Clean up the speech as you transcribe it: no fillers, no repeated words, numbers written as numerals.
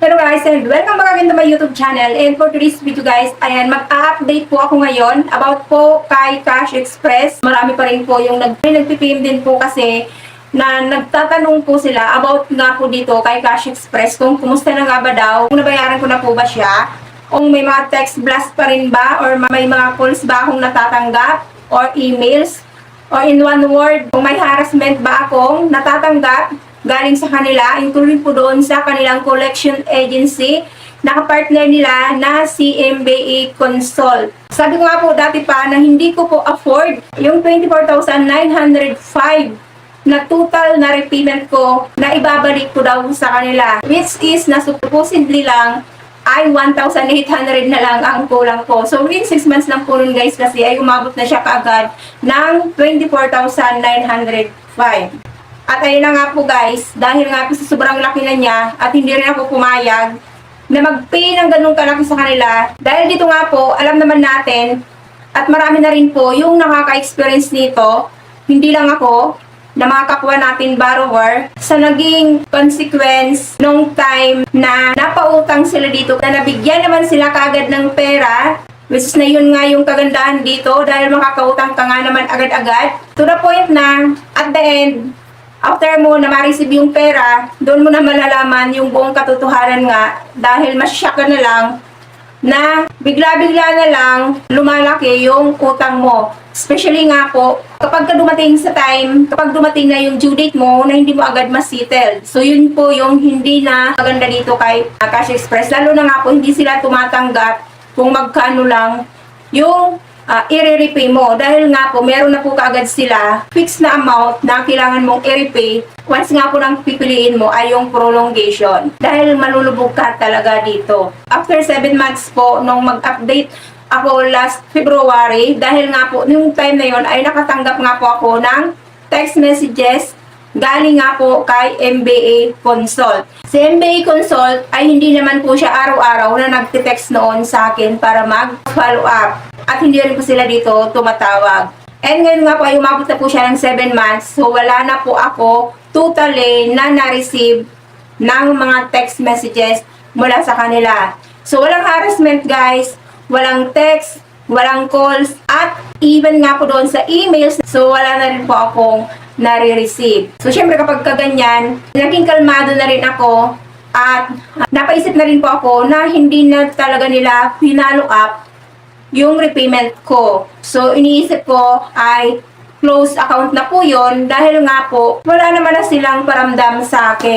Hello guys and welcome back again to my YouTube channel. And for today's video guys, ayan, mag-update po ako ngayon about po kay Cash Express. Marami pa rin po yung nagpipim din po kasi na nagtatanong po sila about nga po dito kay Cash Express kung kumusta na nga ba daw, kung nabayaran ko na po ba siya, kung may mga text blast pa rin ba or may mga calls ba akong natatanggap or emails, or in one word, kung may harassment ba akong natatanggap galing sa kanila, including po doon sa kanilang collection agency na kapartner nila na si MBA Consult. Sabi ko nga po dati pa na hindi ko po afford yung 24,905 na total na repayment ko na ibabalik ko daw sa kanila, which is na supposedly lang ay 1,800 na lang ang kulang ko. So within 6 months lang po nun guys, kasi ay umabot na siya kaagad ng 24,905. At ayun na nga po guys, dahil nga po sa sobrang laki na niya at hindi rin ako pumayag na mag-pay ng ganun kalaki sa kanila. Dahil dito nga po, alam naman natin at marami na rin po yung nakaka-experience nito, hindi lang ako, na mga kapwa natin borrower, sa naging consequence nung time na napautang sila dito, na nabigyan naman sila kagad ng pera, which is na yun nga yung kagandahan dito dahil makakautang ka nga naman agad-agad. To the point na, at the end, after mo na ma-receive yung pera, doon mo na malalaman yung buong katotohanan nga dahil masyak ka na lang na bigla-bigla na lang lumalaki yung utang mo. Especially nga po, kapag dumating sa time, kapag dumating na yung due date mo na hindi mo agad ma-settle. So yun po yung hindi na maganda dito kay Cash Express. Lalo na nga po, hindi sila tumatanggap kung magkano lang yung i-repay mo. Dahil nga po, meron na po kaagad sila fixed na amount na kailangan mong i-repay. Once nga po nang pipiliin mo ay yung prolongation. Dahil malulubog ka talaga dito. After 7 months po, nung mag-update ako last February, dahil nga po, yung time na yon ay nakatanggap nga po ako ng text messages galing nga po kay MBA Consult. Si MBA Consult ay hindi naman po siya araw-araw na nagte-text noon sa akin para mag-follow up. At hindi rin po sila dito tumatawag. And ngayon nga po ay umabot na po siya ng 7 months. So wala na po ako totally na na-receive ng mga text messages mula sa kanila. So walang harassment guys, walang text, walang calls, at even nga po doon sa emails. So wala na rin po akong nare-receive. So syempre kapag kaganyan, naging kalmado na rin ako at napaisip na rin po ako na hindi na talaga nila pinalo up yung repayment ko. So, iniisip ko ay closed account na po yun dahil nga po, wala naman na silang paramdam sa akin.